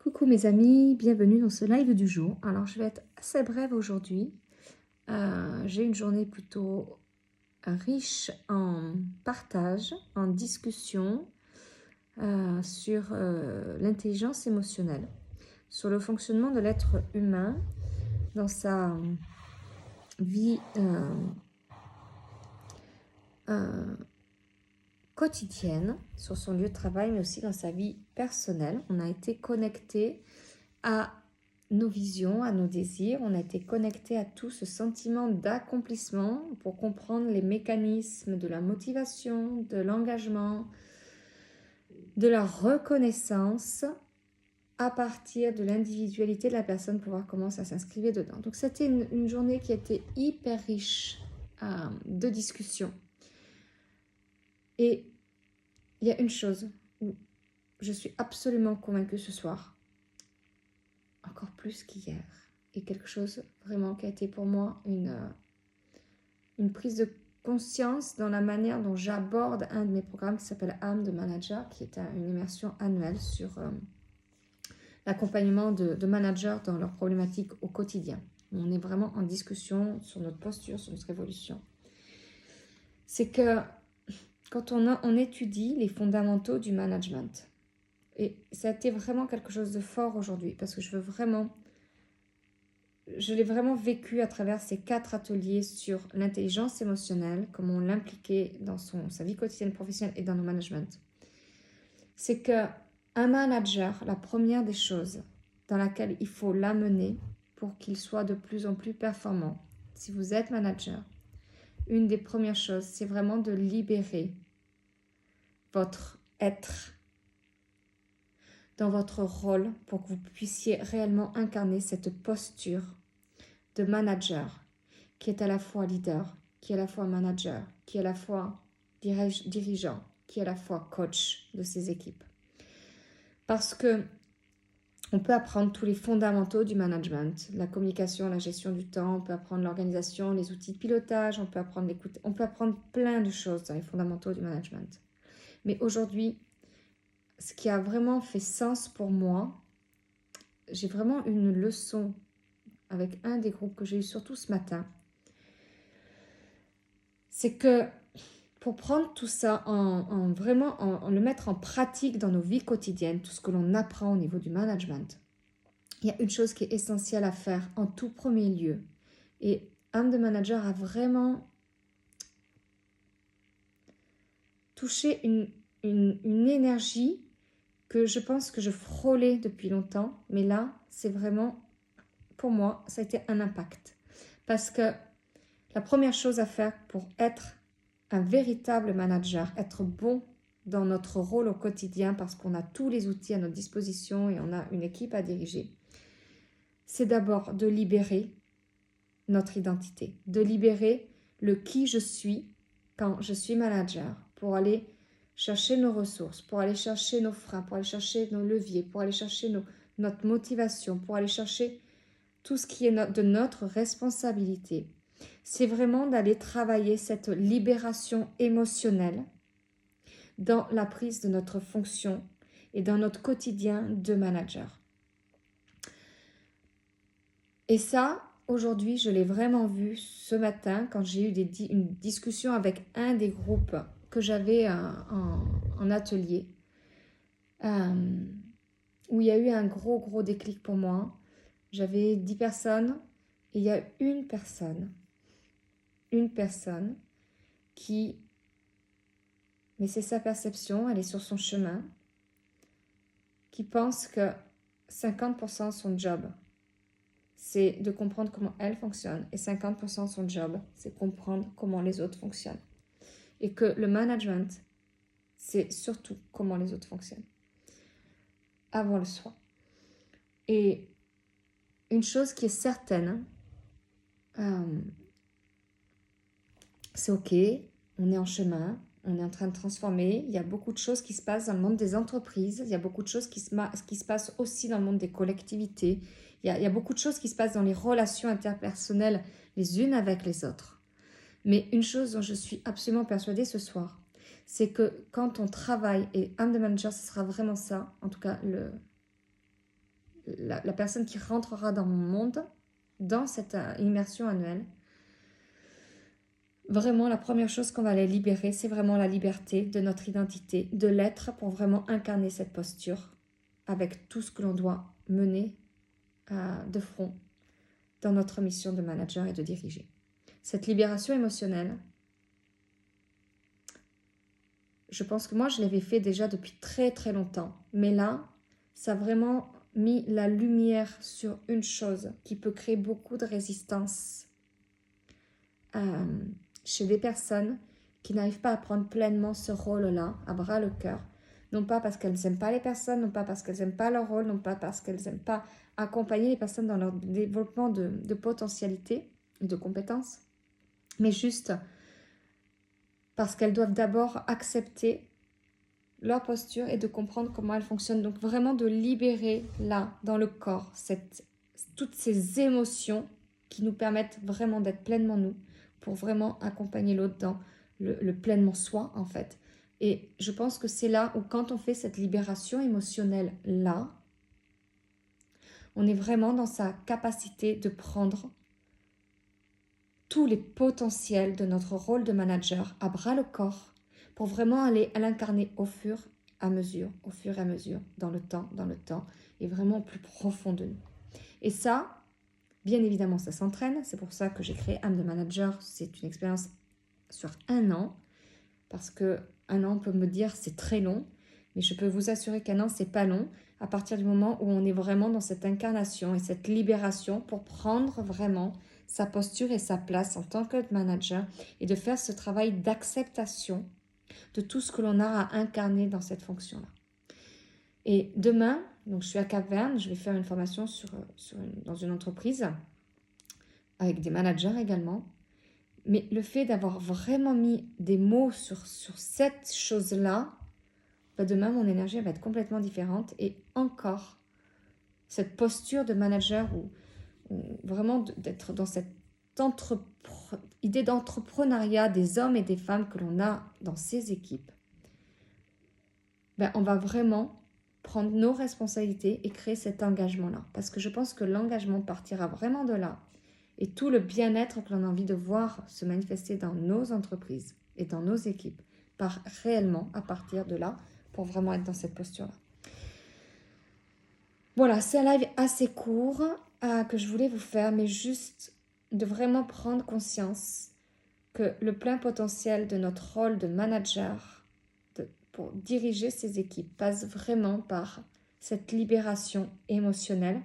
Coucou mes amis, bienvenue dans ce live du jour. Alors je vais être assez brève aujourd'hui. J'ai une journée plutôt riche en partage, en discussion sur l'intelligence émotionnelle, sur le fonctionnement de l'être humain dans sa vie quotidienne, sur son lieu de travail, mais aussi dans sa vie personnelle. On a été connecté à nos visions, à nos désirs, on a été connecté à tout ce sentiment d'accomplissement pour comprendre les mécanismes de la motivation, de l'engagement, de la reconnaissance à partir de l'individualité de la personne pour voir comment ça s'inscrivait dedans. Donc c'était une journée qui était hyper riche de discussions. Et il y a une chose où je suis absolument convaincue ce soir, encore plus qu'hier, et quelque chose vraiment qui a été pour moi une prise de conscience dans la manière dont j'aborde un de mes programmes qui s'appelle âme de manager, qui est une immersion annuelle sur l'accompagnement de managers dans leurs problématiques au quotidien. On est vraiment en discussion sur notre posture, sur notre évolution. C'est que quand on étudie les fondamentaux du management, et ça a été vraiment quelque chose de fort aujourd'hui, parce que je l'ai vraiment vécu à travers ces 4 ateliers sur l'intelligence émotionnelle, comment l'impliquer dans sa vie quotidienne professionnelle et dans nos managements. C'est qu'un manager, la première des choses dans laquelle il faut l'amener pour qu'il soit de plus en plus performant, si vous êtes manager, une des premières choses, c'est vraiment de libérer votre être dans votre rôle pour que vous puissiez réellement incarner cette posture de manager qui est à la fois leader, qui est à la fois manager, qui est à la fois dirigeant, qui est à la fois coach de ses équipes. Parce que on peut apprendre tous les fondamentaux du management, la communication, la gestion du temps, on peut apprendre l'organisation, les outils de pilotage, on peut apprendre l'écoute, on peut apprendre plein de choses dans les fondamentaux du management. Mais aujourd'hui, ce qui a vraiment fait sens pour moi, j'ai vraiment une leçon avec un des groupes que j'ai eu surtout ce matin, c'est que pour prendre tout ça en le mettre en pratique dans nos vies quotidiennes, tout ce que l'on apprend au niveau du management, il y a une chose qui est essentielle à faire en tout premier lieu. Et âme de manager a vraiment touché une énergie que je pense que je frôlais depuis longtemps, mais là, c'est vraiment, pour moi, ça a été un impact. Parce que la première chose à faire pour être un véritable manager, être bon dans notre rôle au quotidien, parce qu'on a tous les outils à notre disposition et on a une équipe à diriger, c'est d'abord de libérer notre identité, de libérer le qui je suis quand je suis manager, pour aller chercher nos ressources, pour aller chercher nos freins, pour aller chercher nos leviers, pour aller chercher notre motivation, pour aller chercher tout ce qui est de notre responsabilité. C'est vraiment d'aller travailler cette libération émotionnelle dans la prise de notre fonction et dans notre quotidien de manager. Et ça, aujourd'hui, je l'ai vraiment vu ce matin quand j'ai eu une discussion avec un des groupes que j'avais en atelier, où il y a eu un gros déclic pour moi. J'avais 10 personnes et il y a une personne qui, mais c'est sa perception, elle est sur son chemin, qui pense que 50% de son job, c'est de comprendre comment elle fonctionne, et 50% de son job, c'est comprendre comment les autres fonctionnent. Et que le management, c'est surtout comment les autres fonctionnent, avant le soi. Et une chose qui est certaine, c'est ok, on est en chemin, on est en train de transformer, il y a beaucoup de choses qui se passent dans le monde des entreprises, il y a beaucoup de choses qui se passent aussi dans le monde des collectivités, il y a beaucoup de choses qui se passent dans les relations interpersonnelles les unes avec les autres. Mais une chose dont je suis absolument persuadée ce soir, c'est que quand on travaille, et âme de manager, ce sera vraiment ça, en tout cas la personne qui rentrera dans mon monde, dans cette immersion annuelle, vraiment la première chose qu'on va aller libérer, c'est vraiment la liberté de notre identité, de l'être pour vraiment incarner cette posture avec tout ce que l'on doit mener de front dans notre mission de manager et de diriger. Cette libération émotionnelle, je pense que moi, je l'avais fait déjà depuis très très longtemps. Mais là, ça a vraiment mis la lumière sur une chose qui peut créer beaucoup de résistance chez des personnes qui n'arrivent pas à prendre pleinement ce rôle-là, à bras le cœur. Non pas parce qu'elles n'aiment pas les personnes, non pas parce qu'elles n'aiment pas leur rôle, non pas parce qu'elles n'aiment pas accompagner les personnes dans leur développement de potentialité et de compétences, mais juste parce qu'elles doivent d'abord accepter leur posture et de comprendre comment elle fonctionne. Donc vraiment de libérer là, dans le corps, toutes ces émotions qui nous permettent vraiment d'être pleinement nous, pour vraiment accompagner l'autre dans le pleinement soi en fait. Et je pense que c'est là où quand on fait cette libération émotionnelle là, on est vraiment dans sa capacité de prendre tous les potentiels de notre rôle de manager à bras le corps pour vraiment aller à l'incarner au fur et à mesure, dans le temps, et vraiment au plus profond de nous. Et ça, bien évidemment, ça s'entraîne. C'est pour ça que j'ai créé âme de manager. C'est une expérience sur 1 an, parce que 1 an, on peut me dire c'est très long, mais je peux vous assurer qu'1 an, c'est pas long, à partir du moment où on est vraiment dans cette incarnation et cette libération pour prendre vraiment sa posture et sa place en tant que manager et de faire ce travail d'acceptation de tout ce que l'on a à incarner dans cette fonction-là. Et demain, donc je suis à Cap-Verne, je vais faire une formation dans une entreprise avec des managers également. Mais le fait d'avoir vraiment mis des mots sur cette chose-là, demain, mon énergie va être complètement différente. Et encore, cette posture de manager ou vraiment d'être dans cette idée d'entrepreneuriat des hommes et des femmes que l'on a dans ces équipes, on va vraiment prendre nos responsabilités et créer cet engagement-là. Parce que je pense que l'engagement partira vraiment de là. Et tout le bien-être que l'on a envie de voir se manifester dans nos entreprises et dans nos équipes part réellement à partir de là pour vraiment être dans cette posture-là. Voilà, c'est un live assez court que je voulais vous faire, mais juste de vraiment prendre conscience que le plein potentiel de notre rôle de manager pour diriger ces équipes passe vraiment par cette libération émotionnelle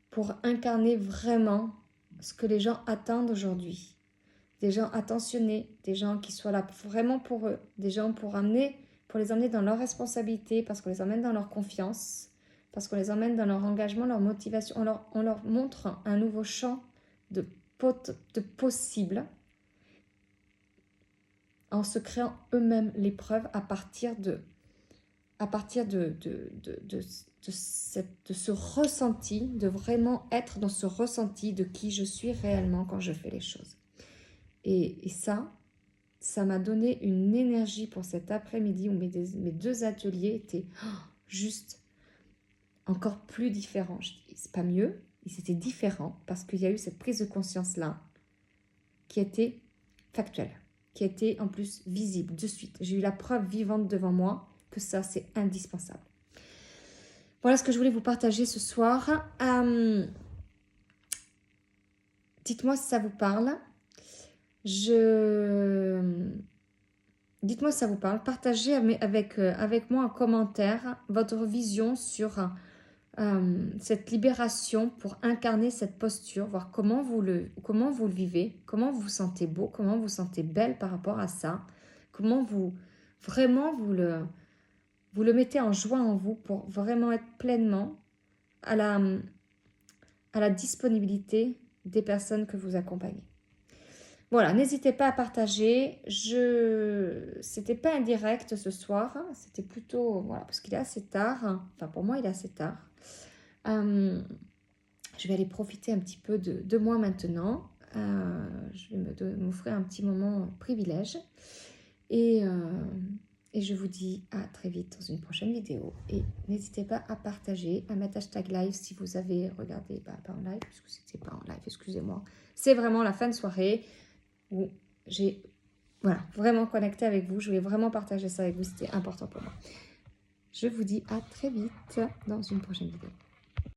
pour incarner vraiment ce que les gens attendent aujourd'hui. Des gens attentionnés, des gens qui soient là vraiment pour eux, des gens pour les emmener dans leur responsabilité, parce qu'on les emmène dans leur confiance, parce qu'on les emmène dans leur engagement, leur motivation. On leur montre un nouveau champ de possible en se créant eux-mêmes l'épreuve à partir de ce ressenti, de vraiment être dans ce ressenti de qui je suis réellement quand je fais les choses. Et ça m'a donné une énergie pour cet après-midi où mes 2 ateliers étaient juste encore plus différents. Je dis, c'est pas mieux, c'était différent parce qu'il y a eu cette prise de conscience-là qui était factuelle, qui était en plus visible de suite. J'ai eu la preuve vivante devant moi que ça, c'est indispensable. Voilà ce que je voulais vous partager ce soir. Dites-moi si ça vous parle. Dites-moi si ça vous parle. Partagez avec moi en commentaire votre vision sur cette libération pour incarner cette posture, voir comment vous le vivez, comment vous vous sentez beau, comment vous vous sentez belle par rapport à ça, comment vous le mettez en joie en vous pour vraiment être pleinement à la disponibilité des personnes que vous accompagnez. Voilà, n'hésitez pas à partager. C'était pas un direct ce soir, c'était plutôt, voilà, parce qu'il est assez tard. Enfin, pour moi, il est assez tard. Je vais aller profiter un petit peu de moi maintenant. Je vais m'offrir un petit moment privilège. Et Et je vous dis à très vite dans une prochaine vidéo. Et n'hésitez pas à partager, à mettre hashtag live si vous avez regardé, pas en live, puisque c'était pas en live, excusez-moi. C'est vraiment la fin de soirée où j'ai vraiment connecté avec vous. Je voulais vraiment partager ça avec vous, c'était important pour moi. Je vous dis à très vite dans une prochaine vidéo.